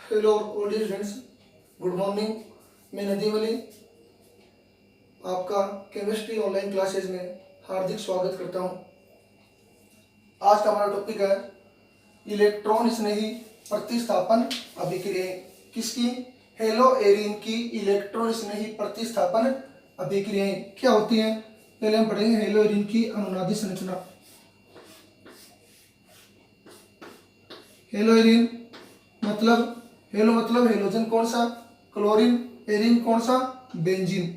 Hello all dear friends, good morning. मैं नदीम अली आपका chemistry online classes में हार्दिक स्वागत करता हूं। आज का हमारा टॉपिक है इलेक्ट्रॉन स्नेही प्रतिस्थापन अभिक्रियाएं। किसकी? हेलो एरीन की इलेक्ट्रॉन स्नेही प्रतिस्थापन अभिक्रियाएं क्या होती हैं? पहले हम पढ़ेंगे हेलो एरीन की अनुनादी संरचना। हेलो एरीन मतलब हेलो मतलब हेलोजन कौन सा? क्लोरीन। एरीन कौन सा? बेंजीन।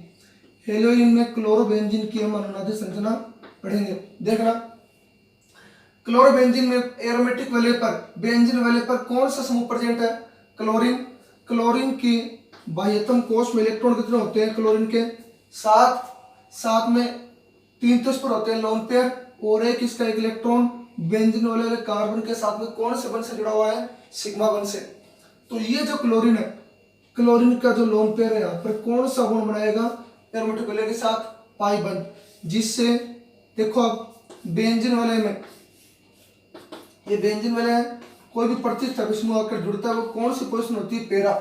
हेलोइन में क्लोरोबेंजीन की हम अनुनादी संरचना पढ़ेंगे। देखना, क्लोरोबेंजीन में एरोमेटिक वाले पर, बेंजीन वाले पर कौन सा समूह प्रेजेंट है? क्लोरीन। क्लोरीन की बाह्यतम कोश में इलेक्ट्रॉन कितने होते हैं? क्लोरीन के 7। साथ में 3 तो इस पर होते हैं लोन पेयर और एक इसका एक इलेक्ट्रॉन बेंजीन वाले कार्बन के साथ में कौन से बंध से जुड़ा हुआ है? सिग्मा बंध से। तो ये जो क्लोरीन है, क्लोरीन का जो लोन पेयर है यहाँ पर कौन सा बॉन्ड बनाएगा? एरोमेटिक वाले के साथ पाई बंध, जिससे देखो अब बेंजीन वाले में, ये बेंजीन वाले है, कोई भी प्रतिस्थापी समूह आकर जुड़ता है वो कौन सी पोजीशन होती है? पैरा।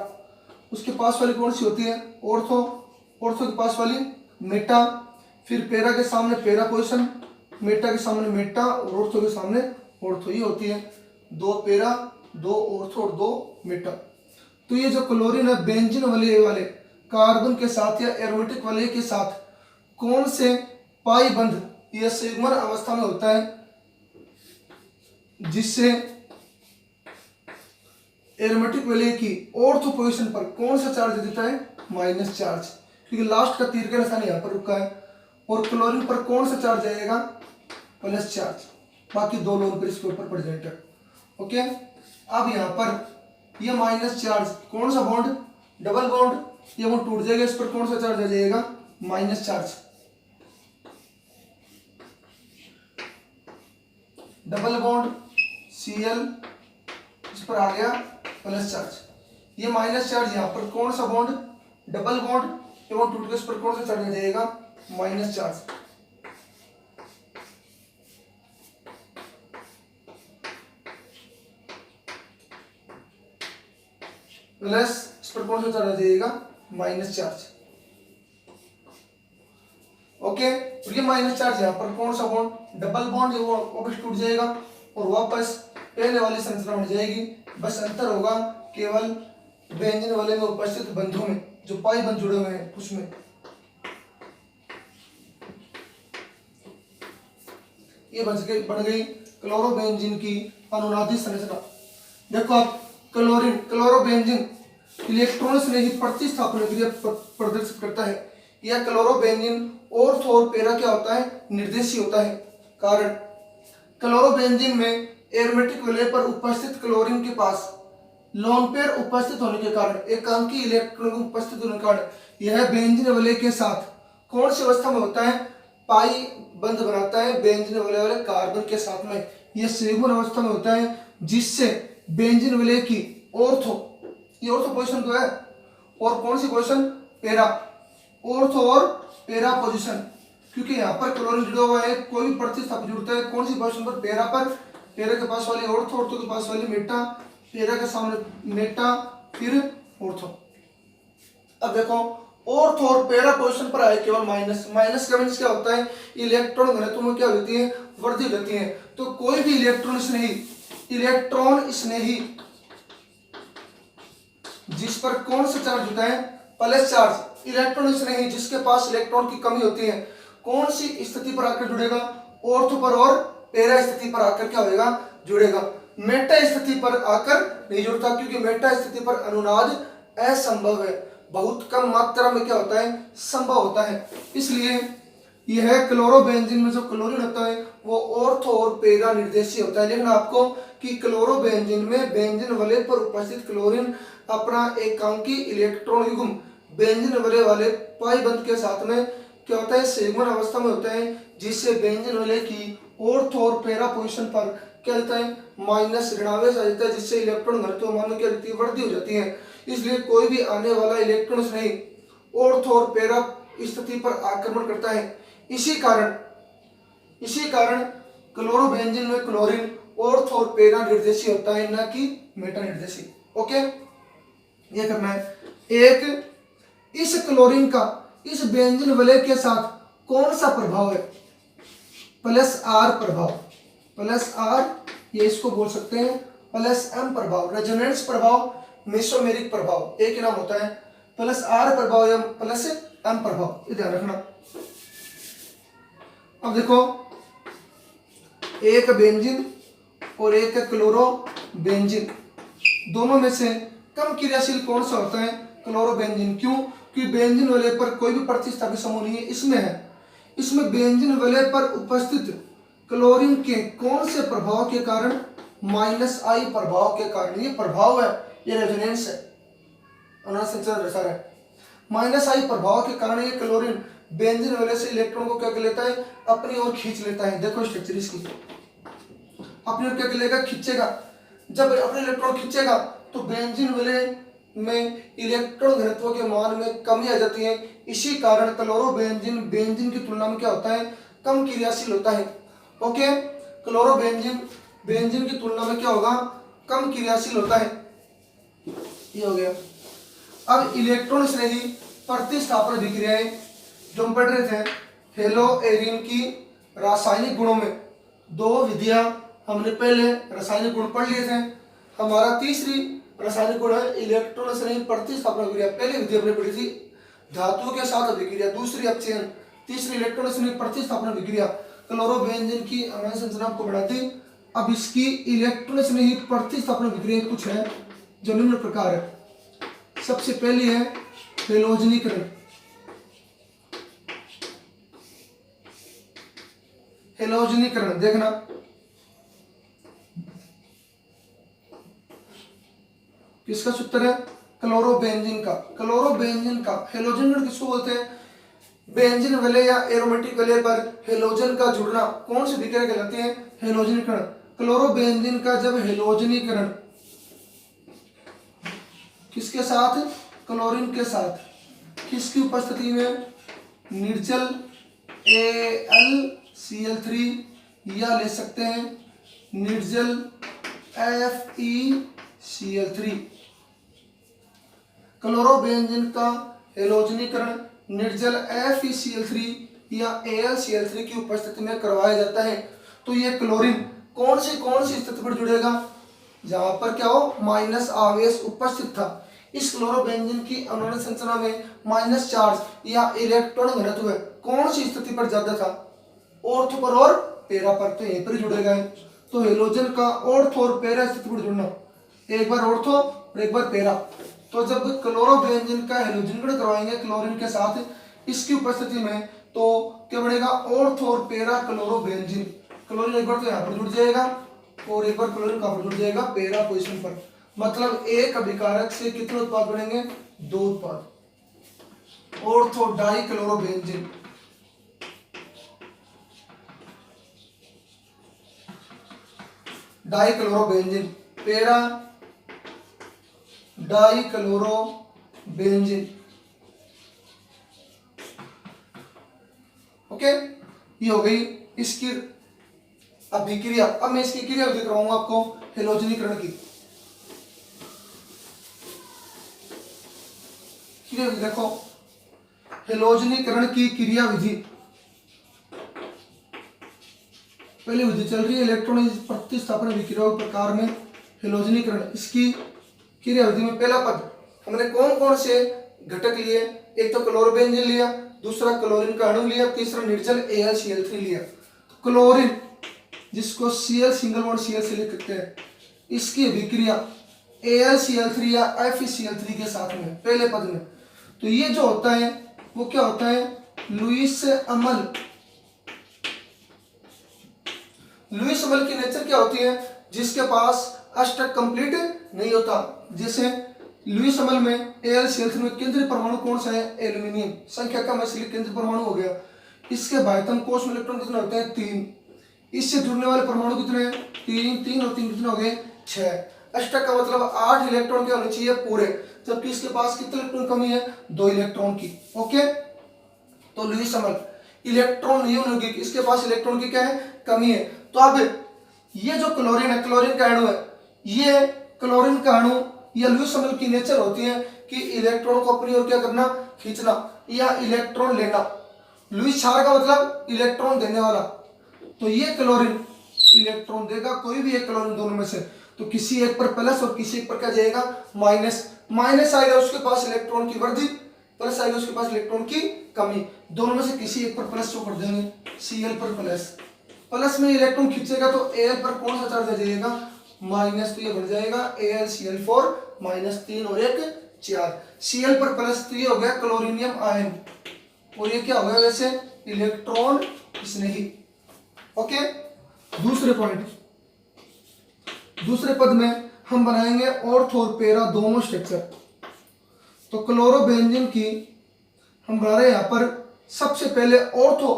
उसके पास वाली कौन सी होती है? ऑर्थो। ऑर्थो के पास वाली मेटा। फिर पैरा के सामने पैरा पोजीशन, मेटा के सामने मेटा और ऑर्थो के सामने ऑर्थो। ये होती है 2 पैरा, 2 ऑर्थो और 2 मेटा। तो ये जो क्लोरीन है बेंजीन वाले कार्बन के साथ या एरोमेटिक वाले के साथ कौन से पाई बंध या सिग्मर अवस्था में होता है, जिससे एरोमेटिक वाले की ऑर्थो पोजीशन पर कौन सा चार्ज देता है? माइनस चार्ज, क्योंकि लास्ट का तीर का निशान यहाँ पर रुका है। और क्लोरीन पर कौन सा चार्ज आएगा? Plus charge. बाकी 2 लोन पर इसके ऊपर प्रेजेंट है। ओके, अब यहाँ पर ये माइनस चार्ज, कौन सा बॉन्ड? Double bond. ये वो टूट जाएगा, इस पर कौन सा चार्ज आ जाएगा? Minus charge. Double bond Cl, इस पर आ गया प्लस चार्ज। ये माइनस चार्ज यहाँ पर कौन सा बॉन्ड? Double bond. ये वो टूट गया, इस पर कौन सा चार्ज आ जाएगा? Minus charge. प्लस, इस पर कौन सा चार्ज आ जाएगा? Minus charge. ओके, तो ये माइनस चार्ज यहाँ पर कौन सा बॉन्ड? डबल बॉन्ड, ये वो वापस टूट जाएगा और वापस पहले वाली संरचना बन जाएगी। बस अंतर होगा केवल बेंजीन वाले में उपस्थित बंधों में, जो पाई बंध जुड़े हुए हैं उसमें। ये बन गई क्लोरोबेंजीन की अनुनादी संरचना। देखो आप, क्लोरीन क्लोरोबेंजीन इलेक्ट्रॉन से ही प्रतिस्थापन क्रिया प्रदर्शित करता है। यह क्लोरोबेंजीन ऑर्थो और पैरा क्या होता है? निर्देशी होता है। कारण, क्लोरोबेंजीन में एरोमेटिक वलय पर उपस्थित क्लोरीन के पास लोन पेयर उपस्थित होने के कारण, एकांकी इलेक्ट्रॉन उपस्थित होने के कारण यह बेंजीन वलय के साथ कौन सी अवस्था में होता है? पाई बंध बनाता है बेंजीन वलय वाले कार्बन के साथ में। यह सिग्मर अवस्था में होता है, जिससे बेंजीन वलय की ऑर्थो, ये ऑर्थो पोजीशन तो है, और कौन सी पोजीशन? पैरा। ऑर्थो और पैरा पोजीशन, क्योंकि यहाँ पर क्लोरीन जुड़ा हुआ है, कोई भी प्रतिस्थापन जुड़ता है कौन सी पोजीशन पर? पैरा पर। पैरा के पास वाली ऑर्थो, ऑर्थो के पास वाली मेटा, पैरा के सामने मेटा, फिर ऑर्थो। अब देखो, ऑर्थो और पैरा पोजीशन पर आए केवल माइनस। माइनस का मींस क्या होता है? इलेक्ट्रॉन घनत्व में क्या होती है? वृद्धि होती है। तो कोई भी इलेक्ट्रॉन स्नेही जिस पर कौन सा चार्ज होता है? Plus charge. इलेक्ट्रॉन स्नेही जिसके पास इलेक्ट्रॉन की कमी होती है, कौन सी स्थिति पर आकर जुड़ेगा? ऑर्थो पर और पैरा स्थिति पर आकर क्या होगा? जुड़ेगा। मेटा स्थिति पर आकर नहीं जुड़ता, क्योंकि मेटा स्थिति पर अनुनाद असंभव है, बहुत कम मात्रा में क्या होता है? संभव होता है। इसलिए यह क्लोरोबेंजीन में जो क्लोरीन होता है वो ऑर्थो और पैरा निर्देशी होता है। लेकिन आपको कि क्लोरोबेंजीन में बेंजीन वलय पर उपस्थित क्लोरीन अपना एकांकी इलेक्ट्रॉन युग्म बेंजीन वलय वाले पाई बंध के साथ में क्या होता है? सिग्मर अवस्था में होता है, जिससे बेंजीन वलय की ऑर्थो और पैरा पोजीशन पर क्या होता है? माइनस ऋणावेश आ जाता है, जिससे इलेक्ट्रॉन घनत्व मान में क्या होती है? वृद्धि हो जाती है। इसलिए कोई भी आने वाला इलेक्ट्रॉन नहीं ऑर्थो और पैरा स्थिति पर आक्रमण करता है। इसी कारण क्लोरोबेंजीन में क्लोरीन ऑर्थो और पैरा निर्देशी होता है, न कि मेटा निर्देशी। ओके, ये करना है। एक, इस क्लोरीन का इस बेंजीन वलय के साथ कौन सा प्रभाव है? प्लस आर प्रभाव, प्लस आर, ये इसको बोल सकते हैं प्लस एम प्रभाव, रेजोनेंस प्रभाव, मेसोमेरिक प्रभाव, एक ही नाम होता है, प्लस आर प्रभाव या प्लस एम प्रभाव, ये ध्यान रखना। अब देखो, एक बेंजीन और एक क्लोरो बेंजीन, दोनों में से कम क्रियाशील कौन सा होता है? Chloro benzene. क्यों? कि बेंजीन वलय पर कोई भी प्रतिस्थापित समूह नहीं है, इसमें है। इसमें बेंजीन वलय पर उपस्थित क्लोरीन के कौन से प्रभाव के कारण? माइनस आई प्रभाव के कारण। ये प्रभाव है, ये रेजोनेंस है, अनुनाद संचार दर्शा है। माइनस आई प्रभाव के कारण ये क्लोरीन बेंजीन वलय से इलेक्ट्रॉन को क्या कर लेता है? अपनी ओर खींच लेता है। देखो स्ट्रक्चर इसकी, अपनी ओर क्या कर लेगा? खींचेगा। जब अपने इलेक्ट्रॉन खींचेगा तो बेंजीन वलय में इलेक्ट्रॉन घनत्व के मान में कमी आ जाती है। इसी कारण क्लोरो बेंजीन बेंजीन की तुलना में क्या होता है? कम क्रियाशील होता है। ओके, क्लोरो बेंजीन बेंजीन की तुलना में क्या होगा? कम क्रियाशील होता है। ये हो गया। अब इलेक्ट्रॉन स्नेही प्रतिस्थापन अभिक्रियाएं जो हम पढ़ रहे थे, हेलो एरिन की रासायनिक गुणों में दो विधियां हमने पहले रासायनिक गुण पढ़ लिए थे। हमारा तीसरी रासायनिक गुण है इलेक्ट्रॉन स्नेही प्रतिस्थापन अभिक्रिया। पहली विधि हमने पढ़ी थी धातुओं के साथ अभिक्रिया, दूसरी अपचयन, तीसरी इलेक्ट्रॉन स्नेही प्रतिस्थापन अभिक्रिया। क्लोरो बेंजीन की अम्ल संरचना को बढ़ाती। अब इसकी इलेक्ट्रॉन स्नेही प्रतिस्थापन अभिक्रिया कुछ है जो निम्न प्रकार है। सबसे पहली है हेलोजनीकरण। हेलोजनीकरण देखना, किसका सूत्र है? क्लोरोबेंजीन का। क्लोरोबेंजीन का हेलोजनीकरण किसको बोलते हैं? बेंजीन वलय या एरोमेटिक वलय पर हेलोजन का जुड़ना कौन सी अभिक्रिया कहलाती है? हेलोजनीकरण। क्लोरोबेंजीन का जब हेलोजनीकरण किसके साथ? क्लोरीन के साथ, किसकी उपस्थिति में? निर्जल AlCl3 या ले सकते हैं निर्जल FeCl3। क्लोरोबेंजीन का हेलोजनीकरण निर्जल FeCl3 या AlCl3 की उपस्थिति में करवाया जाता है। तो ये क्लोरीन कौन सी स्थिति पर जुड़ेगा? जहां पर क्या हो? माइनस आवेश उपस्थित था। इस क्लोरोबेंजीन की अणुओं संरचना में माइनस चार्ज या इलेक्ट्रॉन घनत्व कौन सी स्थिति पर ज्यादा था? ऑर्थो पर और पैरा पर, तो यहीं पर जुड़ेगा। तो हेलोजन का ऑर्थो और पैरा स्थिति पर जुड़ना, एक बार ऑर्थो और एक बार पैरा। तो जब क्लोरोबेंजीन का हेलोजनीकरण करवाएंगे क्लोरीन के साथ इसकी उपस्थिति में, तो क्या बढ़ेगा? ऑर्थो और पैरा क्लोरोबेंजीन। क्लोरीन एक बार तो यहाँ पर जुड़ जाएगा और एक बार क्लोरीन कहाँ पर जुड़ जाएगा? पैरा पोजीशन पर। मतलब एक अभिकारक से कितने उत्पाद बनेंगे? दो उत्पाद। Ortho dichlorobenzene, dichlorobenzene, para dichlorobenzene. Okay, ये हो गई इसकी अभिक्रिया। अब मैं इसकी क्रिया दिख रहा हूं आपको हेलोजनीकरण की। क्रिया विधि देखो, हेलोजनीकरण की क्रिया विधि। पहली विधि चल रही है इलेक्ट्रॉन प्रतिस्थापन अभिक्रिया प्रकार में हेलोजनीकरण। इसकी क्रिया विधि में पहला पद हमने कौन कौन से घटक लिए? एक तो क्लोरोबेंजीन लिया, दूसरा क्लोरीन का अणु लिया, तीसरा निर्जल AlCl3 लिया। क्लोरीन जिसको Cl सिंगल बॉन्ड Cl से लिख सकते हैं, इसकी अभिक्रिया AlCl3 या FeCl3 के साथ में पहले पद में। तो ये जो होता है वो क्या होता है? लुईस अमल। लुईस अमल की नेचर क्या होती है? जिसके पास अष्टक कंप्लीट नहीं होता। जैसे लुईस अमल में AlCl3 में केंद्रीय परमाणु कौन सा है? एल्यूमिनियम। संख्या कम है इसलिए केंद्रीय परमाणु हो गया। इसके बाह्यतम कोष में इलेक्ट्रॉन कितने होते हैं? 3। इससे जुड़ने वाले परमाणु कितने हैं? 3। 3 और 3 कितने हो गए? 6। अष्टक का मतलब 8 इलेक्ट्रॉन के होने चाहिए पूरे, जबकि इसके पास कितने इलेक्ट्रॉन कमी है? 2 इलेक्ट्रॉन की। ओके, तो लुईस अमल इलेक्ट्रॉन यौगिक, इसके पास इलेक्ट्रॉन की क्या है? कमी है। तो अब ये जो क्लोरीन है, क्लोरीन का अणु है, ये क्लोरीन का अणु या लुईस संबंध की नेचर होती है कि इलेक्ट्रॉन को अपनी ओर क्या करना, खींचना या इलेक्ट्रॉन लेना। लुईस क्षार का मतलब इलेक्ट्रॉन देने वाला। तो ये क्लोरीन इलेक्ट्रॉन देगा, कोई भी एक क्लोरीन दोनों में से, तो किसी एक पर प्लस और किसी एक पर क्या जाएगा, माइनस। माइनस आएगा उसके पास इलेक्ट्रॉन की वृद्धि, प्लस आएगा उसके पास इलेक्ट्रॉन की कमी। दोनों में से किसी एक पर प्लस शो कर देंगे, Cl पर प्लस। प्लस में इलेक्ट्रॉन खींचेगा तो Al पर कौन सा चार्ज आ जाएगा, माइनस। तो ये बढ़ जाएगा AlCl4 माइनस 3 और 1 4। Cl पर प्लस, तो ये हो गया क्लोरीनियम आयन, और ये क्या हो गया वैसे, इलेक्ट्रॉन स्नेही। ओके, दूसरे पॉइंट, दूसरे पद में हम बनाएंगे ऑर्थो और पैरा दोनों स्ट्रक्चर। तो क्लोरोबेंजीन की हम बना रहे हैं यहाँ पर सबसे पहले ऑर्थो,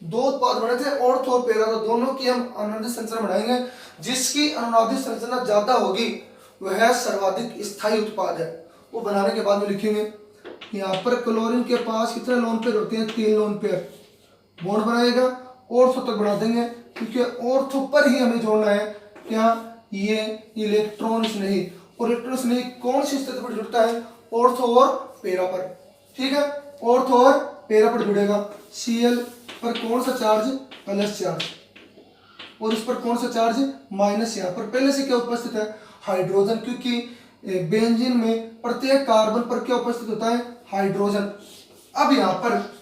दो उत्पाद बने थे ऑर्थो और पैरा, तो दोनों की हम अनुनादिक संरचना बनाएंगे। जिसकी अनुनादिक संरचना ज्यादा होगी वह सर्वाधिक स्थायी उत्पाद है। वो बनाने के बाद में लिखेंगे यहाँ पर क्लोरीन के पास कितने लोन पेयर होते हैं, 3 लोन पेयर। बॉन्ड बनाएगा, ऑर्थो तक बना देंगे, क्योंकि ऑर्थो पर ही हमें जोड़ना है क्या, ये इलेक्ट्रॉन नहीं। और इलेक्ट्रॉन नहीं कौन सी स्थिति पर जुड़ता है, ऑर्थो और पैरा पर। ठीक है, ऑर्थो और पैरा पर जुड़ेगा। Cl पर कौन सा चार्ज, प्लस चार्ज, और इस पर कौन सा चार्ज, माइनस। यहाँ पर पहले से क्या उपस्थित है, हाइड्रोजन, क्योंकि बेंजीन में प्रत्येक कार्बन पर क्या उपस्थित होता है, हाइड्रोजन। अब यहाँ पर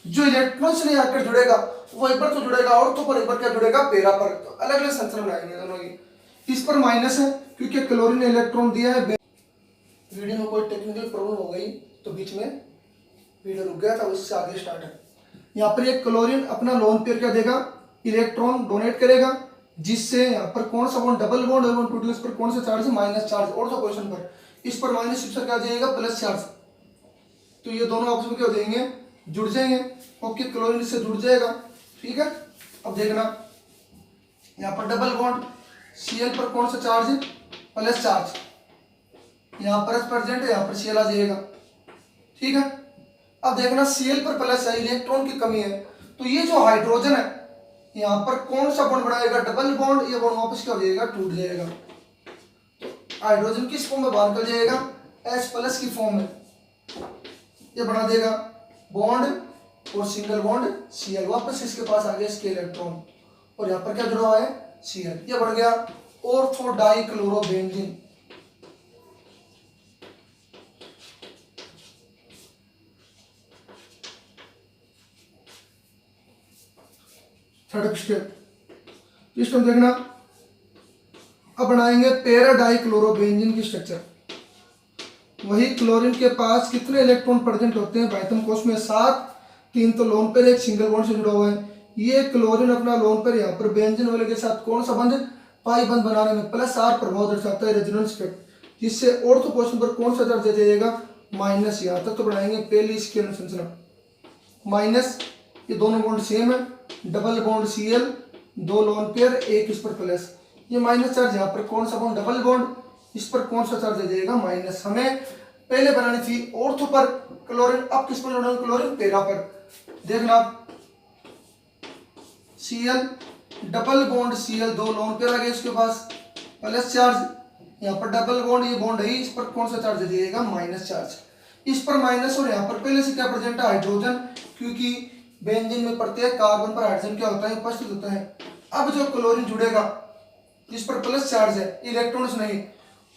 जो इलेक्ट्रॉन से आकर जुड़ेगा वो एक बार तो जुड़ेगा ऑर्थो पर, एक बार क्या जुड़ेगा, पैरा पर। तो अलग अलग संरचना बनाएंगे दोनों की। इस पर माइनस है क्योंकि क्लोरीन ने इलेक्ट्रॉन दिया है। वीडियो में कोई टेक्निकल प्रॉब्लम हो गई तो बीच में वीडियो रुक गया था, उससे आगे स्टार्ट है। यहाँ पर एक क्लोरीन अपना लोन पेयर क्या देगा, इलेक्ट्रॉन डोनेट करेगा, जिससे यहाँ पर कौन सा बॉन्ड, डबल बॉन्ड और बॉन्ड टूटेगा, इस पर कौन सा चार्ज है, माइनस चार्ज। ऑर्थो पोजीशन पर इस पर माइनस, इस पर क्या जाएगा, प्लस चार्ज। तो ये दोनों आपस में क्या हो जाएंगे, जुड़ जाएंगे। ओके, क्लोरीन से जुड़ जाएगा। ठीक है, अब देखना यहाँ पर डबल बॉन्ड, Cl पर कौन सा चार्ज है, प्लस चार्ज। यहाँ पर प्रेजेंट है, यहाँ पर Cl आ जाएगा। ठीक है, अब देखना Cl पर प्लस है, इलेक्ट्रॉन की कमी है, तो ये जो हाइड्रोजन है यहाँ पर कौन सा बॉन्ड बनाएगा, डबल बॉन्ड। ये बॉन्ड वापस क्या हो जाएगा, टूट जाएगा। तो हाइड्रोजन किस फॉर्म में बाहर निकल जाएगा, H+ की फॉर्म में। ये बना देगा बॉन्ड और सिंगल बॉन्ड Cl, वापस इसके पास आ गया इसके इलेक्ट्रॉन, और यहाँ पर क्या जुड़ा हुआ है, Cl। ये बन गया ऑर्थो डाइक्लोरोबेंजीन। थर्ड स्टेप, इसको देखना। अब बनाएंगे पैरा डाइक्लोरोबेंजीन की स्ट्रक्चर। वही क्लोरीन के पास कितने इलेक्ट्रॉन प्रेजेंट होते हैं, भाइतम कोश में 7, 3 तो लोन पेयर, एक सिंगल बॉन्ड से जुड़ा हुआ है। ये क्लोरीन अपना लोन पेयर यहाँ पर बेंजीन वाले के साथ कौन सा बंध, पाई बंध बनाने में +R प्रभाव दर्शाता है, रेजोनेंस इफेक्ट, जिससे ऑर्थो पोजीशन पर कौन सा चार्ज आ जाएगा, माइनस। यहाँ तक तो बनाएंगे पहली इसकी अनुशंसना, माइनस। ये दोनों बॉन्ड सेम है, double bond Cl, 2 lone pair, एक इस पर प्लस। ये माइनस चार्ज, यहाँ पर कौन सा बॉन्ड, डबल बॉन्ड, इस पर कौन सा चार्ज आ जाएगा, माइनस। हमें पहले बनानी थी ऑर्थो पर क्लोरीन, अब किस पर जोड़ेंगे, क्लोरीन पैरा पर। देखना Cl, double bond Cl, 2 lone pair आ गए इसके पास, प्लस चार्ज। यहाँ पर डबल बॉन्ड, ये बॉन्ड है, इस पर कौन सा चार्ज आ जाएगा, माइनस चार्ज। इस पर माइनस, और यहाँ पर पहले से क्या प्रेजेंट है, हाइड्रोजन, क्योंकि बेंजीन में प्रत्येक कार्बन पर हाइड्रोजन क्या होता है, उपस्थित होता है। अब जो क्लोरीन जुड़ेगा जिस पर प्लस चार्ज है, इलेक्ट्रॉन्स नहीं,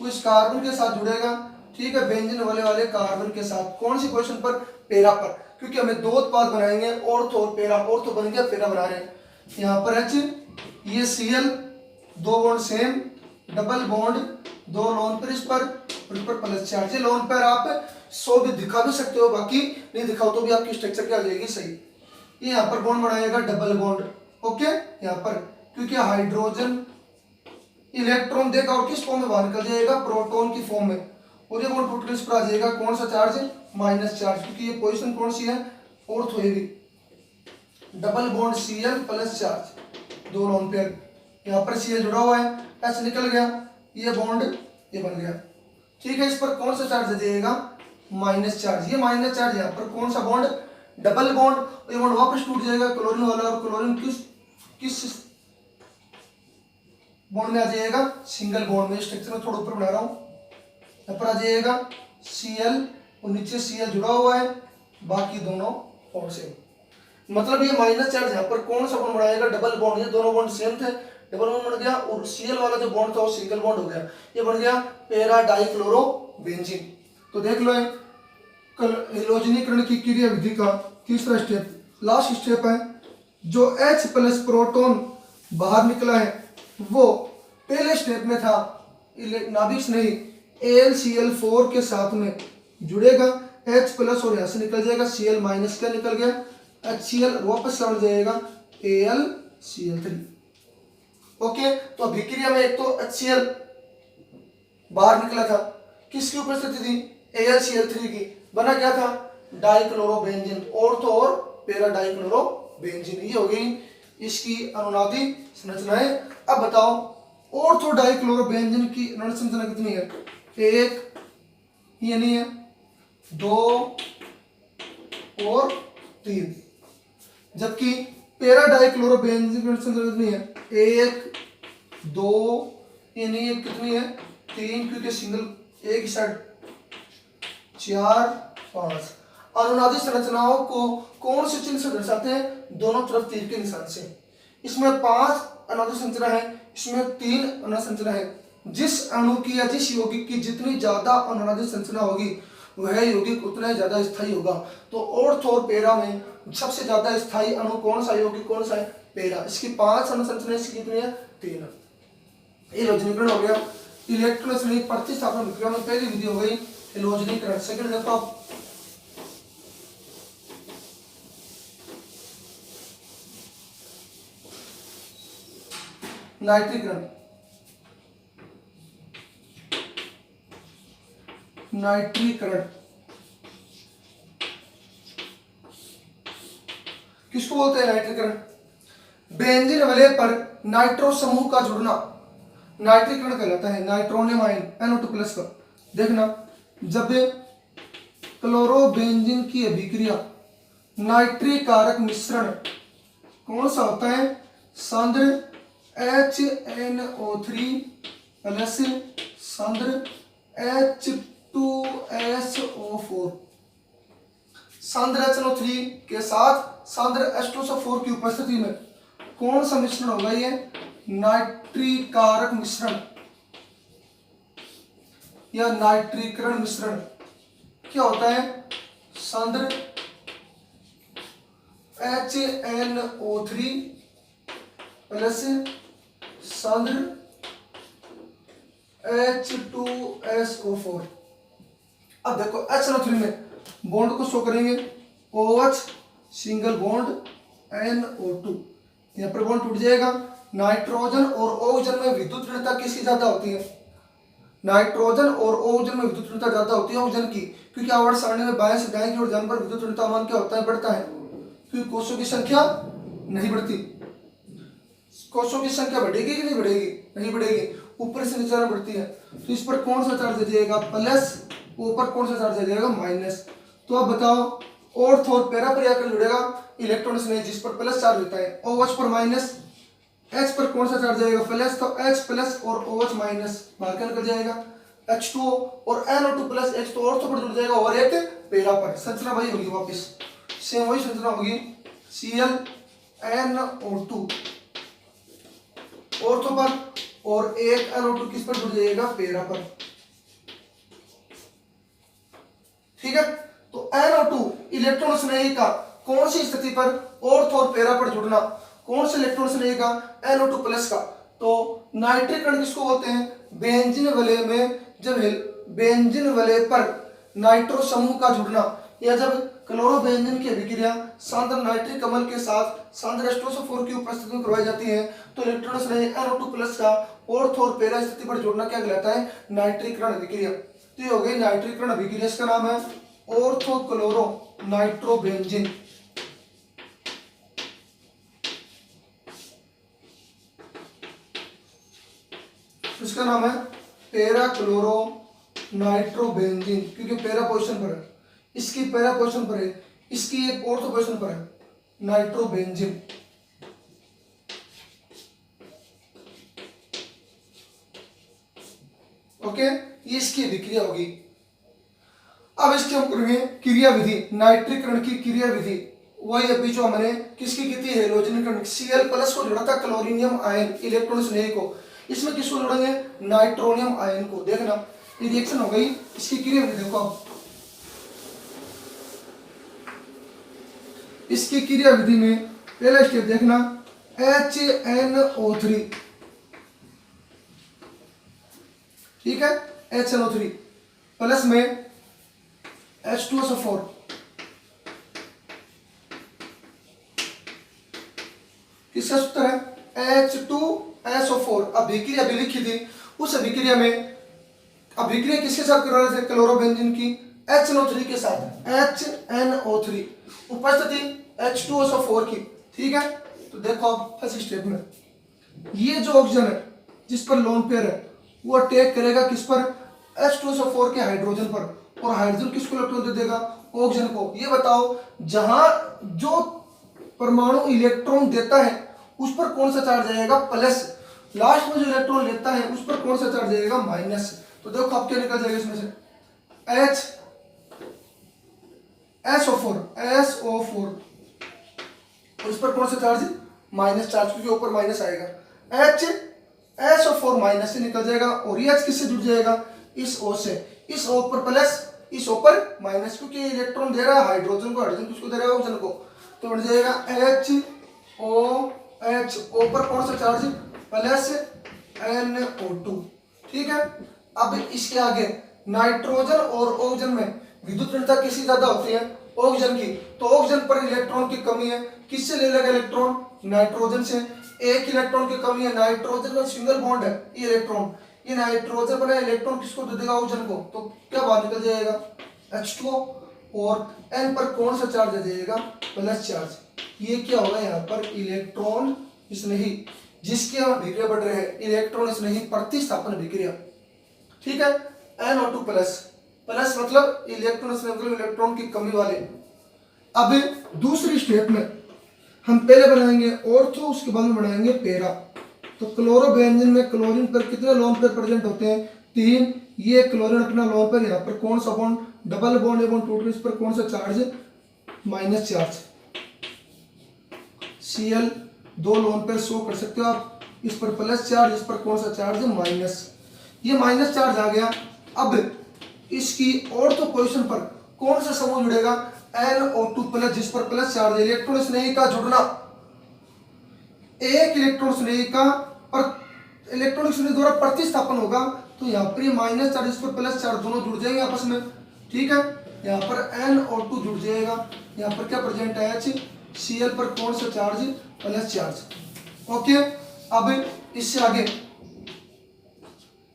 वो इस कार्बन के साथ जुड़ेगा। ठीक है, बेंजीन वाले कार्बन के साथ कौन सी पोजीशन पर, पैरा पर, क्योंकि हमें 2 उत्पाद बनाएंगे ऑर्थो और पैरा। ऑर्थो बन गया, पैरा बना रहे हैं। यहाँ पर H, ये Cl, 2 bond same, double bond, 2 lone pair, इस पर प्लस चार्ज। ये लोन पेयर आप 100 भी दिखा भी सकते हो, बाकी नहीं दिखाओ तो भी आपकी स्ट्रक्चर क्या आ जाएगी, सही। ये यहाँ पर बॉन्ड बनाएगा डबल बॉन्ड। ओके, यहाँ पर क्योंकि हाइड्रोजन इलेक्ट्रॉन देगा और किस फॉर्म में बाहर निकल जाएगा, प्रोटॉन की फॉर्म में, और ये बॉन्ड टूटकर इस पर आ जाएगा कौन सा चार्ज है, माइनस चार्ज, क्योंकि ये पोजीशन कौन सी है, ऑर्थो है भी। Double bond Cl plus charge, 2 lone pair, यहाँ पर Cl जुड़ा हुआ है, H निकल गया, ये बॉन्ड ये बन गया। ठीक है, इस पर कौन सा चार्ज देगा, माइनस चार्ज। ये माइनस चार्ज, यहाँ पर कौन सा बॉन्ड, डबल बॉन्ड, ये बॉन्ड वापस टूट जाएगा क्लोरीन वाला, और क्लोरीन किस बॉन्ड में आ जाएगा, सिंगल बॉन्ड में। स्ट्रक्चर में थोड़ा ऊपर बना रहा हूँ, यहाँ पर आ जाएगा Cl और नीचे Cl जुड़ा हुआ है, बाकी दोनों बॉन्ड सेम। मतलब ये माइनस चार्ज यहाँ पर कौन सा बॉन्ड बनाएगा, डबल बॉन्ड। ये दोनों बॉन्ड सेम थे, डबल बॉन्ड बन गया और Cl वाला जो बॉन्ड था वो सिंगल बॉन्ड हो गया, ये बन गया पैरा डाइक्लोरोबेंजीन। तो देख लो हेलोजनीकरण की क्रिया विधि का तीसरा स्टेप, लास्ट स्टेप है। जो H प्लस प्रोटॉन बाहर निकला है वो पहले स्टेप में था नाभिक स्नेही AlCl4 के साथ में जुड़ेगा, H प्लस और यहाँ से निकल जाएगा Cl माइनस, क्या निकल गया HCl, वापस लौट जाएगा AlCl3। ओके, तो अभिक्रिया में एक तो HCl बाहर निकला था, किसकी उपस्थिति थी, AlCl3 की, बना क्या था डाइक्लोरोबेंजीन, और तो और पैरा डाइक्लोरोबेंजीन। ये हो गई इसकी अनुनादी संरचनाएं। अब बताओ ऑर्थो डाइक्लोरोबेंजीन की अनुनादी संरचना कितनी है, एक, ये नहीं है, दो और तीन। जबकि पैरा डाइक्लोरोबेंजीन की अनुनादी संरचना कितनी है, एक, दो, ये नहीं है, कितनी है, तीन, क्योंकि सिंगल एक ही साइड, चार, पांच। अनुनादी संरचनाओं को कौन से चिन्ह से दर्शाते हैं, दोनों तरफ तीर के निशान से। इसमें 5 अनुनादी संरचना है, इसमें 3 अनुनादी संरचना है। जिस अणु की या जिस यौगिक की जितनी ज्यादा अनुनादी संरचना होगी वह यौगिक उतना ही ज्यादा स्थायी होगा। तो ऑर्थो और पैरा में सबसे ज्यादा स्थायी अणु कौन सा, यौगिक कौन सा है, पैरा। इसकी 5 अनुनादी संरचना, इसकी कितनी है, 3। हेलोजनीकरण हो गया। इलेक्ट्रॉन स्नेही प्रतिस्थापन प्रक्रिया में पहली विधि हो गई हेलोजनीकरण। सेकंड देखो आप, नाइट्रीकरण। नाइट्रीकरण किसको बोलते हैं, नाइट्रीकरण। बेंजीन वलय पर नाइट्रो समूह का जुड़ना नाइट्रीकरण कहलाता है। नाइट्रोनियम आयन NO2+ का देखना, जब क्लोरोबेंजीन की अभिक्रिया नाइट्रिक कारक मिश्रण कौन सा होता है, सांद्र HNO3 प्लस सांद्र H2SO4। सांद्र HNO3 के साथ सांद्र H2SO4 की उपस्थिति में कौन सा मिश्रण होगा, ये नाइट्रिक कारक मिश्रण या नाइट्रीकरण मिश्रण। क्या होता है, सांद्र HNO3 प्लस सांद्र H2SO4। अब देखो HNO3 में बॉन्ड को शो करेंगे, OH सिंगल बॉन्ड NO2, यहाँ पर बॉन्ड टूट जाएगा। नाइट्रोजन और ऑक्सीजन में विद्युत ऋणता किसकी ज्यादा होती है, नाइट्रोजन और ऑक्सीजन में विद्युत ऋणता ज्यादा होती है ऑक्सीजन की, क्योंकि आवर्त सारणी में बाएं से दाएं की ओर जाने पर विद्युत ऋणता मान क्या होता है, बढ़ता है, क्योंकि कोषों की संख्या नहीं बढ़ती। कोषों की संख्या बढ़ेगी कि नहीं बढ़ेगी, नहीं बढ़ेगी, ऊपर से नीचे बढ़ती है। तो इस पर कौन सा चार्ज जाएगा, प्लस, ऊपर कौन सा चार्ज जाएगा, माइनस। तो अब बताओ ऑर्थो और पैरा पर आकर जुड़ेगा इलेक्ट्रॉन स्नेही, जिस पर प्लस चार्ज होता है, OH पर माइनस, H पर कौन सा चार्ज जाएगा, प्लस, तो H प्लस और OH माइनस बाहर क्या निकल जाएगा, H2O और NO2 प्लस H तो ऑर्थो पर जुड़ जाएगा और एक पैरा पर। संरचना वही होगी, वापस सेम वही संरचना होगी, Cl NO2 ऑर्थो पर और एक NO2 किस पर जुड़ जाएगा, पैरा पर। ठीक है, तो NO2 इलेक्ट्रॉन स्नेही का कौन सी स्थिति पर ऑर्थो और पैरा पर जुड़ना, कौन से इलेक्ट्रॉन स्नेही का, NO2+ का। तो नाइट्रीकरण किसको बोलते हैं, बेंजीन वलय में जब बेंजीन वलय पर नाइट्रो समूह का जुड़ना, या जब क्लोरोबेंजीन की अभिक्रिया सांद्र नाइट्रिक अम्ल के साथ सांद्र H2SO4 की उपस्थिति में करवाई जाती है, तो इलेक्ट्रॉन स्नेही NO2+ का ऑर्थो और पैरा स्थिति पर जुड़ना क्या कहलाता है, नाइट्रीकरण अभिक्रिया। तो ये हो गई नाइट्रीकरण अभिक्रिया, इसका नाम है ऑर्थो क्लोरो नाइट्रोबेंजीन। इसका नाम है पैरा क्लोरो नाइट्रोबेंजीन, क्योंकि पैरा पोजीशन पर है, इसकी पैरा पोजीशन पर है, इसकी एक ऑर्थो पोजीशन पर है, नाइट्रोबेंजीन। ओके, इसकी अभिक्रिया होगी। अब इसके हम करेंगे क्रिया विधि, नाइट्रीकरण की क्रिया विधि। वही अभी जो हमने किसकी की थी, हेलोजनीकरण, Cl प्लस को जोड़ा था क्लोरीनियम आयन इलेक्ट्रॉन स्नेही को, इसमें किसको जोड़ेंगे, नाइट्रोनियम आयन को। देखना ये रिएक्शन हो गई, इसकी क्रिया विधि देखो आप। इसकी क्रिया विधि में पहला स्टेप देखना, HNO3, ठीक है, HNO3 प्लस में H2SO4, किसका सूत्र है, H2SO4। अभिक्रिया भी लिखी थी, उस अभिक्रिया में अभिक्रिया किसके साथ करा रहे थे, क्लोरोबेंजीन की HNO3 के साथ, HNO3 उपस्थिति H2SO4 की, ठीक है। तो देखो अब फर्स्ट स्टेप में ये जो ऑक्सीजन है जिस पर लोन पेयर है वो अटैक करेगा किस पर, H2SO4 के हाइड्रोजन पर, और हाइड्रोजन किसको इलेक्ट्रॉन दे देगा, ऑक्सीजन को। ये बताओ जहां जो परमाणु इलेक्ट्रॉन देता है उस पर कौन सा चार्ज आएगा, प्लस, लास्ट में जो इलेक्ट्रॉन लेता है उस पर कौन सा चार्ज आएगा, माइनस। तो देखो अब क्या निकल जाएगा इसमें से, SO4 और इस पर कौन सा चार्ज, माइनस चार्ज, क्योंकि ऊपर माइनस आएगा, SO4 माइनस से निकल जाएगा, और ये H किससे जुड़ जाएगा, इस O से, इस O पर प्लस, इस O पर माइनस, क्योंकि इलेक्ट्रॉन दे रहा है हाइड्रोजन को, हाइड्रोजन किसको दे रहा है, ऑक्सीजन को। तो बन जाएगा HO पर कौन सा चार्ज, प्लस NO2, ठीक है। अब इसके आगे नाइट्रोजन और ऑक्सीजन में विद्युत ऋणता किसकी ज्यादा होती है, ऑक्सीजन की। तो ऑक्सीजन पर इलेक्ट्रॉन की कमी है, किससे ले लेगा इलेक्ट्रॉन, नाइट्रोजन से। एक इलेक्ट्रॉन की कमी है, नाइट्रोजन में सिंगल बॉन्ड है, ये इलेक्ट्रॉन, ये नाइट्रोजन बना इलेक्ट्रॉन किसको दे देगा, ऑक्सीजन को। तो क्या बाहर निकल जाएगा, H2O, और N पर कौन सा चार्ज दे देगा, प्लस चार्ज। ये क्या होगा यहाँ पर, इलेक्ट्रॉन स्नेही, जिसके हम अभिक्रिया बढ़ रहे हैं, इलेक्ट्रॉन स्नेही प्रतिस्थापन अभिक्रिया, ठीक है। NO2 प्लस, प्लस मतलब इलेक्ट्रॉन स्नेही, मतलब इलेक्ट्रॉन की कमी वाले। अब दूसरी स्टेप में हम पहले बनाएंगे ऑर्थो, उसके बाद में बनाएंगे पैरा। तो क्लोरोबेंजीन में क्लोरीन पर कितने लोन पेयर प्रेजेंट होते हैं, 3। ये क्लोरीन अपना लोन पेयर, यहाँ पर कौन सा बॉन्ड, डबल बॉन्ड, एवं टूट, इस पर कौन सा charge, minus charge. Cl 2 lone pair show कर सकते हो आप, इस पर प्लस चार्ज, इस पर कौन सा चार्ज, माइनस। ये माइनस चार्ज आ गया। अब इसकी ऑर्थो पोजीशन पर कौन सा समूह जुड़ेगा, NO2 प्लस, जिस पर प्लस चार्ज। इलेक्ट्रॉन स्नेही का जुड़ना, एक इलेक्ट्रॉन स्नेही का पर इलेक्ट्रॉन स्नेही द्वारा प्रतिस्थापन होगा, तो यहाँ पर ये माइनस चार्ज, इस पर प्लस चार्ज, दोनों जुड़ जाएंगे आपस में, ठीक है। यहाँ पर NO2 जुड़ जाएगा, यहाँ पर क्या प्रेजेंट है, H। Cl पर कौन सा चार्ज, प्लस चार्ज, ओके। अब इससे आगे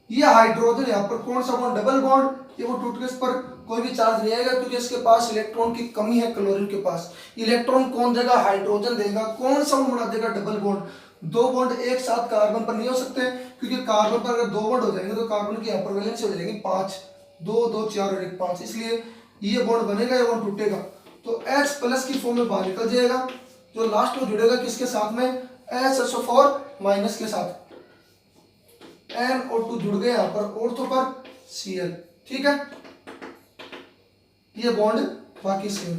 ये हाइड्रोजन, यहाँ पर कौन सा बॉन्ड, डबल बॉन्ड, ये वो टूट के इस पर कोई भी चार्ज नहीं आएगा, क्योंकि इसके पास इलेक्ट्रॉन की कमी है, क्लोरीन के पास। इलेक्ट्रॉन कौन देगा, हाइड्रोजन देगा। कौन सा बना देगा, डबल बॉन्ड। 2 बॉन्ड एक साथ कार्बन पर नहीं हो सकते, क्योंकि कार्बन पर अगर 2 बॉन्ड हो जाएंगे तो कार्बन की यहाँ पर वैलेंसी हो जाएगी 5, 2 2 4 और 1 5, इसलिए ये बॉन्ड बनेगा, ये बॉन्ड टूटेगा, तो H प्लस की फॉर्म में बाहर निकल जाएगा, जो लास्ट में जुड़ेगा किसके साथ में, SO4 माइनस के साथ। NO2 जुड़ गए यहाँ पर ऑर्थो पर, Cl, ठीक है। ये बॉन्ड बाकी सेम।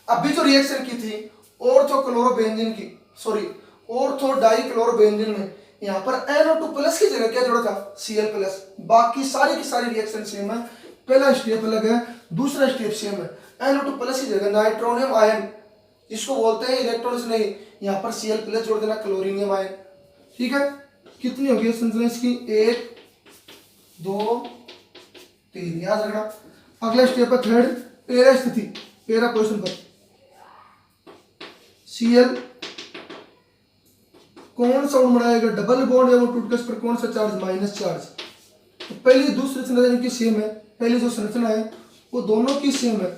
अभी जो रिएक्शन की थी ऑर्थो क्लोरोबेंजीन की, सॉरी ऑर्थो डाइक्लोरोबेंजीन में, यहाँ पर NO2 प्लस की जगह क्या जुड़ा था, Cl प्लस। बाकी सारी की सारी रिएक्शन सेम है, पहला स्टेप अलग है, दूसरा स्टेप सेम है। NO2 प्लस की जगह नाइट्रोनियम आयन, जिसको बोलते हैं इलेक्ट्रॉन नहीं, यहाँ पर Cl प्लस जोड़ देना, क्लोरीनियम आयन, ठीक है। कितनी होगी संरचना इसकी, 1 2 3, याद रखना। अगला स्टेप है थर्ड, पैरा स्थिति, पैरा पोजीशन पर Cl कौन सा बॉन्ड बनाएगा, डबल बॉन्ड, या वो टूटकर इस पर कौन सा चार्ज, माइनस चार्ज। तो पहली दूसरी संरचना इनकी सेम है, पहली जो संरचना है वो दोनों की सेम है,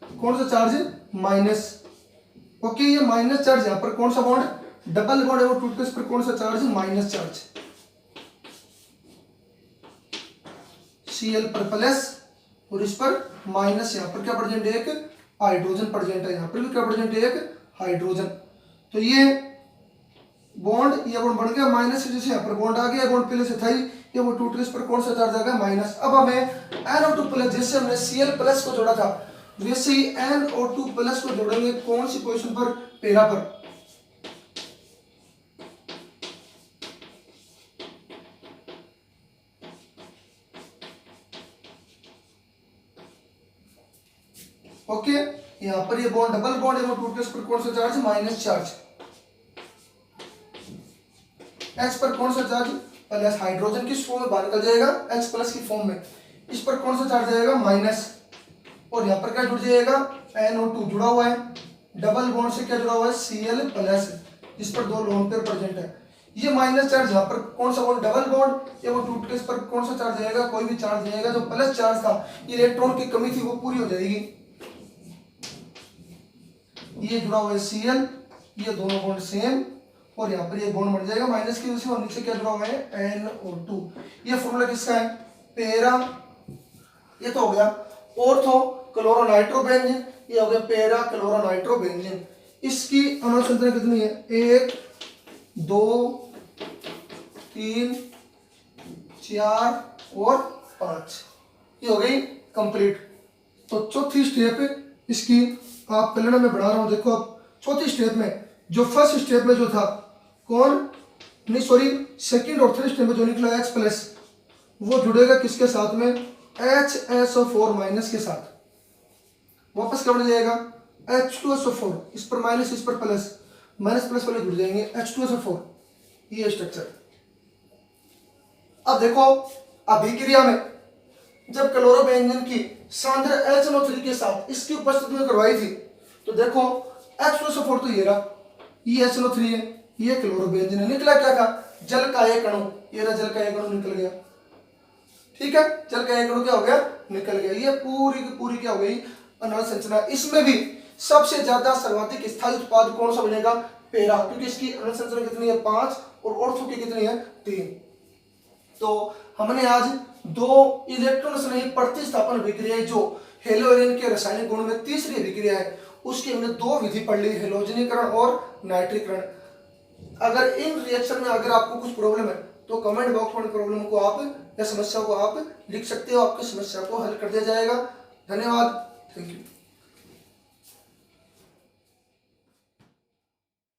कौन सा चार्ज, माइनस, ओके। ये माइनस चार्ज, यहाँ पर कौन सा बॉन्ड, डबल बॉन्ड, वो टूटकर इस पर कौन सा चार्ज, माइनस चार्ज। Cl पर प्लस और इस पर माइनस, यहाँ पर क्या प्रेजेंट है, एक हाइड्रोजन प्रेजेंट है, यहाँ पर भी क्या प्रेजेंट है, एक हाइड्रोजन। तो ये बॉन्ड, ये बॉन्ड बन गया माइनस, जैसे यहाँ पर बॉन्ड आ गया, बॉन्ड पहले से था ही, ये वो टूट गया, इस पर कौन सा चार्ज आएगा माइनस। अब हमें NO2 प्लस, जैसे हमने Cl प्लस को जोड़ा था वैसे ही NO2 प्लस को जोड़ेंगे कौन सी पोजीशन पर, पैरा पर। ओके, यहाँ पर ये बॉन्ड डबल बॉन्ड है वो टूट गया, इस पर कौन सा चार्ज माइनस चार्ज। H पर कौन सा चार्ज प्लस, हाइड्रोजन किस फॉर्म में बाहर निकल जाएगा H प्लस की फॉर्म में, इस पर कौन सा चार्ज आएगा माइनस। और यहाँ पर क्या जुड़ जाएगा NO2 जुड़ा हुआ है, डबल बॉन्ड से क्या जुड़ा हुआ है Cl प्लस, इस पर दो लोन पेयर प्रेजेंट है। ये माइनस चार्ज यहाँ पर कौन सा बॉन्ड डबल बॉन्ड, ये वो टूट के इस पर कौन सा चार्ज आएगा, कोई भी चार्ज आएगा। जो प्लस चार्ज था, इलेक्ट्रॉन की कमी थी वो पूरी हो जाएगी। ये जुड़ा हुआ है Cl, ये दोनों बॉन्ड सेम, और यहाँ पर ये बॉन्ड बन जाएगा माइनस की वजह से, और नीचे क्या जुड़ा हुआ है NO2। ये फॉर्मूला किसका है पैरा, ये तो हो गया ऑर्थो क्लोरो नाइट्रोबेंजीन, ये हो गया पैरा क्लोरो नाइट्रोबेंजीन। इसकी अणु संख्या कितनी है 1 2 3 4 और 5, ये हो गई कंप्लीट। तो चौथी स्टेप इसकी आप कलर में बढ़ा रहा हूं, देखो अब चौथी स्टेप में जो फर्स्ट स्टेप में जो था कौन नहीं सॉरी सेकंड और थर्ड स्टेप में जो निकला H प्लस, वो जुड़ेगा किसके साथ में HSO4 माइनस के साथ, वापस क्या बन जाएगा H2SO4, इस पर माइनस इस पर प्लस, माइनस प्लस वाले जुड़ जाएंगे H2SO4, ये स्ट्रक्चर। अब देखो अभिक्रिया में जब क्लोरोबेंजीन की सांद्र HNO3 के साथ इसकी उपस्थिति में करवाई थी, तो देखो H2SO4 तो ये रहा, ये HNO3 है, ये क्लोरोबेंजीन है, निकला क्या था जल का एक अणु, ये रहा जल का एक अणु निकल गया। ठीक है, जल का एक अणु क्या हो गया निकल गया। ये पूरी की पूरी क्या हो गई अणु संरचना। इसमें भी सबसे ज्यादा सर्वाधिक स्थायी उत्पाद कौन सा बनेगा पैरा, क्योंकि इसकी अणु संरचना कितनी है 5 और ऑर्थो की कितनी है 3। तो हमने आज दो इलेक्ट्रॉन स्नेही प्रतिस्थापन विक्रिया जो हेलोजन के रासायनिक गुण में तीसरी विक्रिया है उसकी हमने दो विधि पढ़ ली, हेलोजनीकरण और नाइट्रीकरण। अगर इन रिएक्शन में अगर आपको कुछ प्रॉब्लम है तो कमेंट बॉक्स में प्रॉब्लम को आप या समस्या को आप लिख सकते हो, आपकी समस्या को हल कर दिया जाएगा। धन्यवाद, थैंक यू।